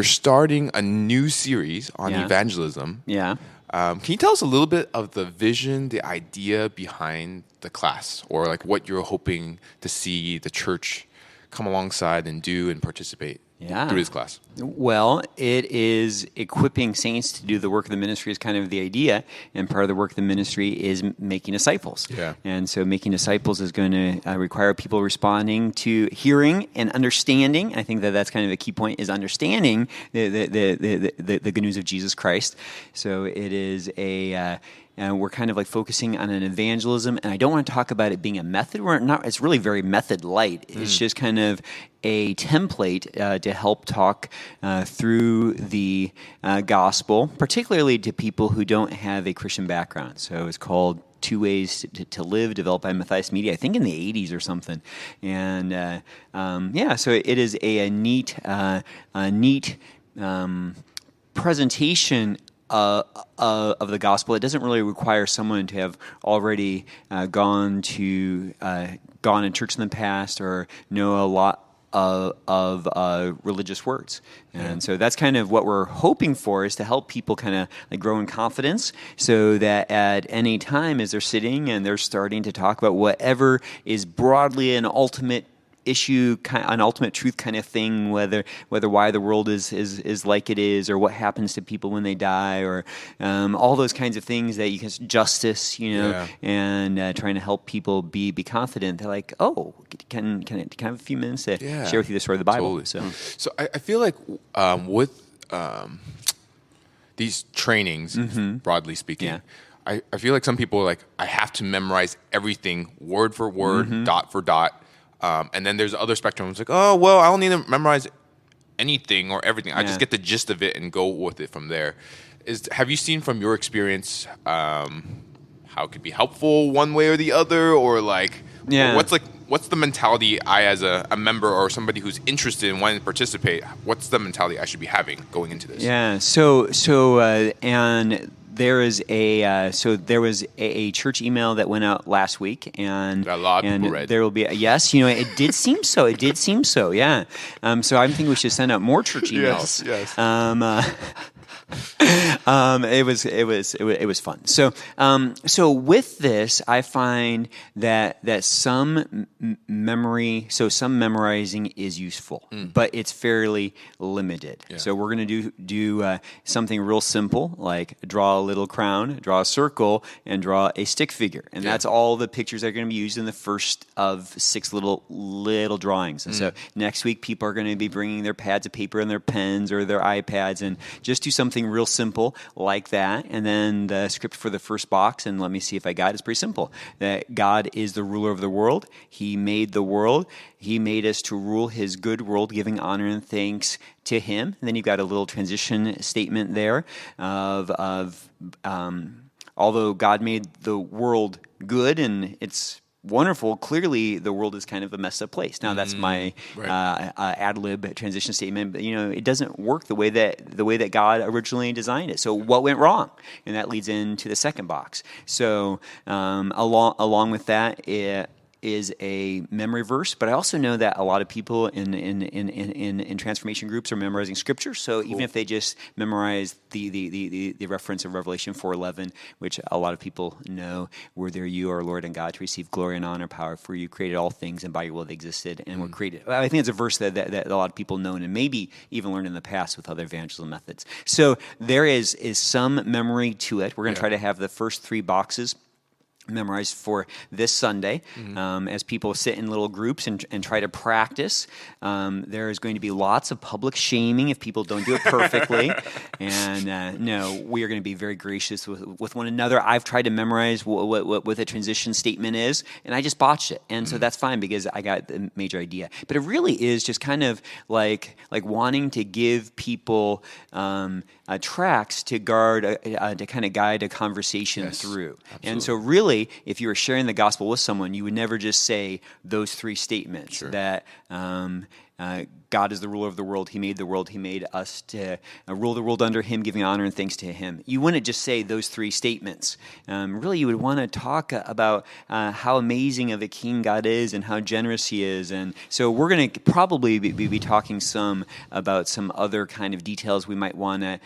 You're starting a new series on evangelism. Yeah. Can you tell us a little bit of the vision, the idea behind the class, or like what you're hoping to see the church come alongside and do and participate through this class? Well, it is equipping saints to do the work of the ministry is kind of the idea, and part of the work of the ministry is making disciples. Yeah. And so making disciples is going to require people responding to hearing and understanding. I think that that's kind of a key point, is understanding the good news of Jesus Christ. So it is we're kind of like focusing on an evangelism, and I don't want to talk about it being a method. It's really very method light. It's just kind of a template to help talk through the gospel, particularly to people who don't have a Christian background. So it's called Two Ways to Live, developed by Matthias Media, I think in the 80s or something. And so it is a neat presentation of the gospel. It doesn't really require someone to have already gone to church in the past or know a lot of religious words. And so that's kind of what we're hoping for, is to help people kind of like grow in confidence, so that at any time as they're sitting and they're starting to talk about whatever is broadly an ultimate issue, an ultimate truth kind of thing, whether why the world is like it is, or what happens to people when they die, or all those kinds of things that you can, justice, and trying to help people be confident. They're like, oh, can I have a few minutes to share with you the story of the Bible? Totally. So I feel like with these trainings, broadly speaking, I feel like some people are like, I have to memorize everything word for word, dot for dot. And then there's the other spectrum. It's like, oh, well, I don't need to memorize anything or everything. I just get the gist of it and go with it from there. Have you seen from your experience how it could be helpful one way or the other? Or like, what's the mentality I, as a member or somebody who's interested in wanting to participate, what's the mentality I should be having going into this? Yeah. And there was a church email that went out last week, and a lot of people read. There will be it did seem so. It did seem so. Yeah. So I think we should send out more church emails. Yes. It was fun. So with this, I find that some memorizing is useful, but it's fairly limited. Yeah. So we're going to do something real simple, like draw a little crown, draw a circle, and draw a stick figure, and that's all the pictures that are going to be used in the first of 6 little drawings. And so next week, people are going to be bringing their pads of paper and their pens or their iPads, and just do something real simple like that. And then the script for the first box, and let me see if I got it, is pretty simple. That God is the ruler of the world. He made the world. He made us to rule his good world, giving honor and thanks to him. And then you've got a little transition statement there of although God made the world good and it's wonderful, clearly the world is kind of a messed up place. Now that's my ad lib transition statement, but it doesn't work the way that God originally designed it. So what went wrong? And that leads into the second box. So along with that, it is a memory verse, but I also know that a lot of people in transformation groups are memorizing scripture. So even if they just memorize the reference of Revelation 4:11, which a lot of people know, where there you are, Lord and God, to receive glory and honor, power, for you created all things, and by your will they existed and were created. I think it's a verse that a lot of people know and maybe even learned in the past with other evangelism methods. So there is some memory to it. We're going to try to have the first 3 boxes memorized for this Sunday. As people sit in little groups and try to practice. There is going to be lots of public shaming if people don't do it perfectly. And no, we are going to be very gracious with one another. I've tried to memorize what a transition statement is, and I just botched it. And so that's fine, because I got the major idea. But it really is just kind of like wanting to give people tracks to kind of guide a conversation through. Absolutely. And so really, if you were sharing the gospel with someone, you would never just say those 3 statements that God is the ruler of the world. He made the world. He made us to rule the world under him, giving honor and thanks to him. You wouldn't just say those three statements. Really, you would want to talk about how amazing of a king God is and how generous he is. And so we're going to probably be talking some about some other kind of details we might want to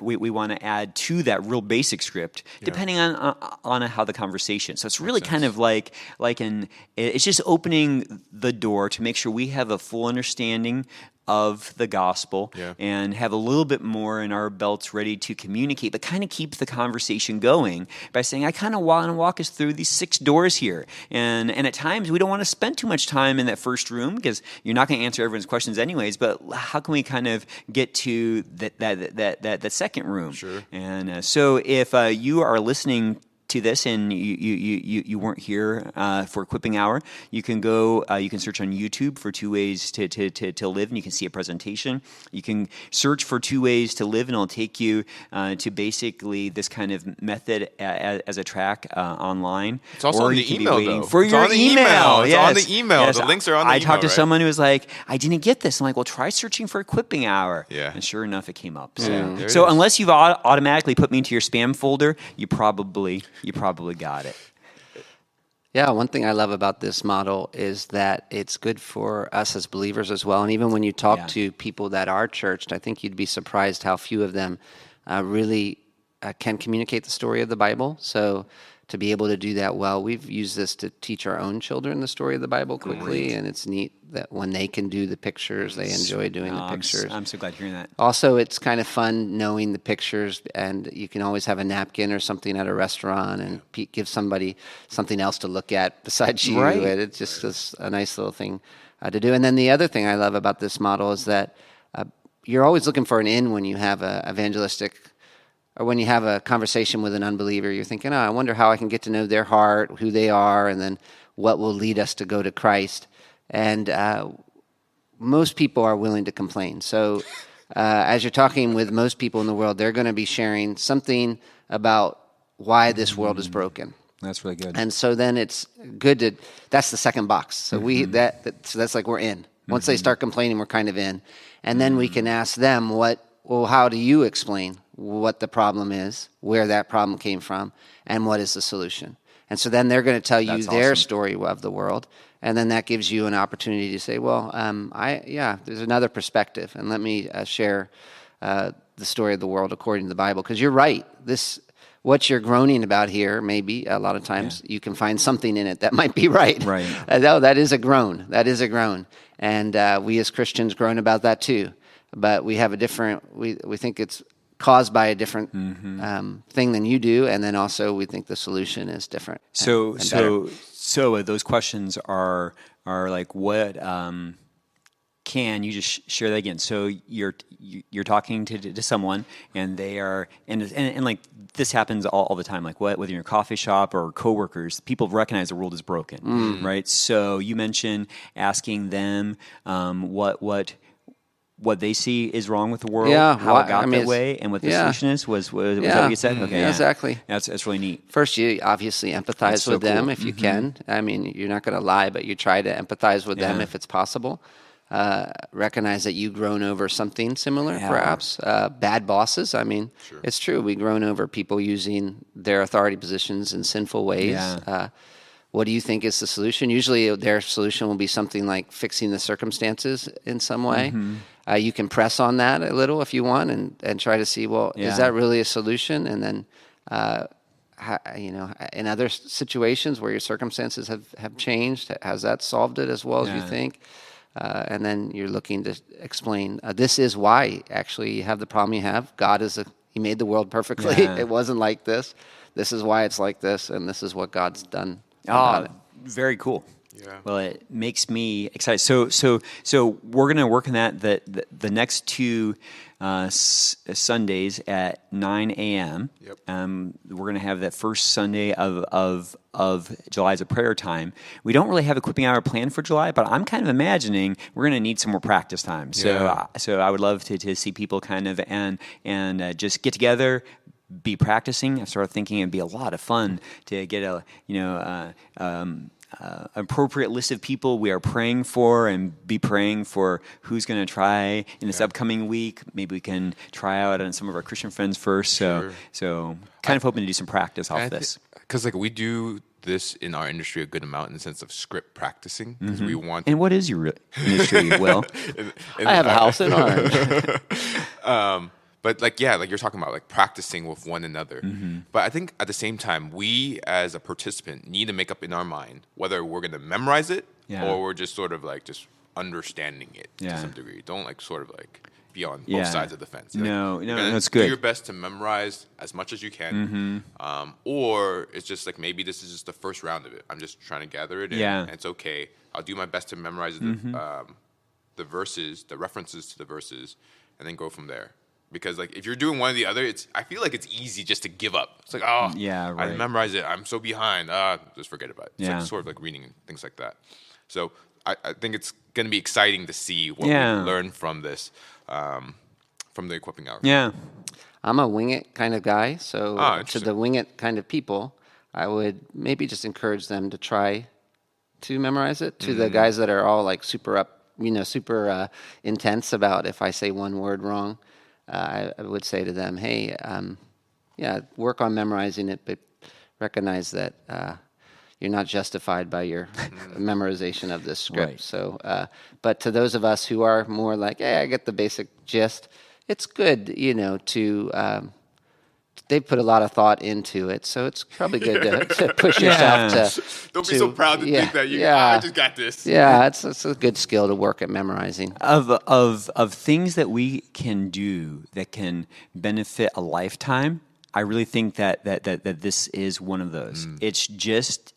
we want to add to that real basic script, depending on how the conversation. So it's really kind of like it's just opening the door to make sure we have a full understanding of the gospel and have a little bit more in our belts ready to communicate, but kind of keep the conversation going by saying, I kind of want to walk us through these 6 doors here. And at times we don't want to spend too much time in that first room because you're not going to answer everyone's questions anyways, but how can we kind of get to that second room? Sure. And so if you are listening to this and you weren't here for Equipping Hour, you can go, you can search on YouTube for 2 ways to live, and you can see a presentation. You can search for 2 ways to live, and it'll take you to basically this kind of method as a track online. It's also on the email, though. For it's your on the email. It's yes. on the email. Yes. The links are on the email, I talked to right? someone who was like, I didn't get this. I'm like, well, try searching for Equipping Hour. Yeah. And sure enough, it came up. So unless you've automatically put me into your spam folder, you probably got it. Yeah, one thing I love about this model is that it's good for us as believers as well. And even when you talk to people that are churched, I think you'd be surprised how few of them really can communicate the story of the Bible. So to be able to do that well, we've used this to teach our own children the story of the Bible quickly. And it's neat that when they can do the pictures, they enjoy doing the pictures. I'm so glad hearing that. Also, it's kind of fun knowing the pictures, and you can always have a napkin or something at a restaurant and give somebody something else to look at besides you. Right. And it's just a nice little thing to do. And then the other thing I love about this model is that you're always looking for an in when you have a evangelistic or when you have a conversation with an unbeliever. You're thinking, I wonder how I can get to know their heart, who they are, and then what will lead us to go to Christ. And most people are willing to complain. So as you're talking with most people in the world, they're going to be sharing something about why this world is broken. That's really good. And so then it's good to, that's the second box. So so that's like we're in. Once they start complaining, we're kind of in. And then we can ask them how do you explain what the problem is, where that problem came from, and what is the solution? And so then they're going to tell you their story of the world. And then that gives you an opportunity to say, well, there's another perspective. And let me share the story of the world according to the Bible. Because you're right. What you're groaning about here, maybe a lot of times you can find something in it that might be right. Right. No, that is a groan. That is a groan. And we as Christians groan about that too. But we have a different, we think it's caused by a different thing than you do. And then also we think the solution is different. So those questions are like, what can you just share that again? So you're talking to someone, and they are and like this happens all the time. Like whether you're in a coffee shop or coworkers, people recognize the world is broken, right? So you mentioned asking them what they see is wrong with the world, how it got that way, and what the solution is. Was that what you said? Okay, exactly. That's really neat. First, you obviously empathize with them if you can. I mean, you're not going to lie, but you try to empathize with them if it's possible. Recognize that you groan over something similar, perhaps. Bad bosses. I mean, it's true. We groan over people using their authority positions in sinful ways. Yeah. What do you think is the solution? Usually their solution will be something like fixing the circumstances in some way. You can press on that a little if you want and try to see, is that really a solution? And then, in other situations where your circumstances have changed, has that solved it as well as you think? And then you're looking to explain, this is why actually you have the problem you have. God He made the world perfectly. It wasn't like this. This is why it's like this, and this is what God's done. Very cool. Yeah. Well, it makes me excited. So we're going to work on that the next 2 Sundays at 9 a.m. Yep. We're going to have that first Sunday of July as a prayer time. We don't really have Equipping Hour planned for July, but I'm kind of imagining we're going to need some more practice time. So I would love to see people kind of and just get together, be practicing. I started thinking it'd be a lot of fun to get appropriate list of people we are praying for, and be praying for who's going to try in this upcoming week. Maybe we can try out on some of our Christian friends first. So kind of hoping to do some practice off this. Because like we do this in our industry a good amount in the sense of script practicing, because we want. And what is your industry, Will? I have a house in Orange. But like you're talking about like practicing with one another. But I think at the same time, we as a participant need to make up in our mind whether we're going to memorize it or we're just sort of like just understanding it to some degree. Don't like sort of like be on both sides of the fence. Like, No, it's good. Do your best to memorize as much as you can, or it's just like maybe this is just the first round of it. I'm just trying to gather it in, and it's okay. I'll do my best to memorize the verses, the references to the verses, and then go from there. Because like if you're doing one or the other, I feel like it's easy just to give up. It's like, I memorized it. I'm so behind. Just forget about it. It's like sort of like reading and things like that. So I think it's going to be exciting to see what we learn from this, from the equipping hour. Yeah. I'm a wing it kind of guy. So to the wing it kind of people, I would maybe just encourage them to try to memorize it. To the guys that are all like super intense about if I say one word wrong, I would say to them, hey, work on memorizing it, but recognize that you're not justified by your memorization of this script. Right. So, but to those of us who are more like, hey, I get the basic gist, it's good, to they put a lot of thought into it, so it's probably good to push yourself to. Don't be so proud to think that I just got this. Yeah, it's a good skill to work at memorizing. Of things that we can do that can benefit a lifetime, I really think that this is one of those. It's just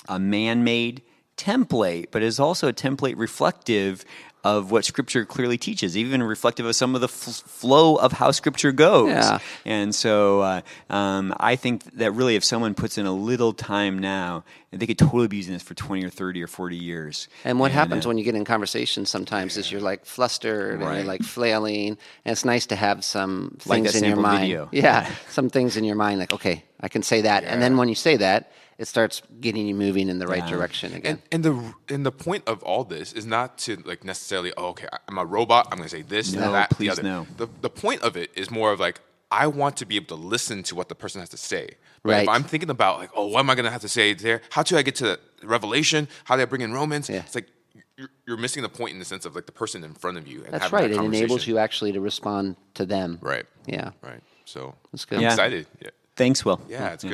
a man-made template, but it's also a template reflective of what Scripture clearly teaches, even reflective of some of the flow of how Scripture goes. Yeah. And so I think that really if someone puts in a little time now, they could totally be using this for 20 or 30 or 40 years. And what happens when you get in conversation sometimes is you're like flustered and you're like flailing, and it's nice to have some things in your mind. Video. Yeah, some things in your mind like, okay, I can say that. And then when you say that, it starts getting you moving in the right direction again. And the point of all this is not to like necessarily, I'm a robot, I'm going to say this, that, please, the other. no. The point of it is more of like, I want to be able to listen to what the person has to say. But Right. if I'm thinking about like, what am I going to have to say there? How do I get to Revelation? How do I bring in Romans? Yeah. It's like you're missing the point in the sense of like the person in front of you. And That's having right. that It enables conversation. you actually to respond to them. Right. Yeah. Right. So That's good. I'm Yeah. excited. Yeah. Thanks, Will. Yeah, it's good.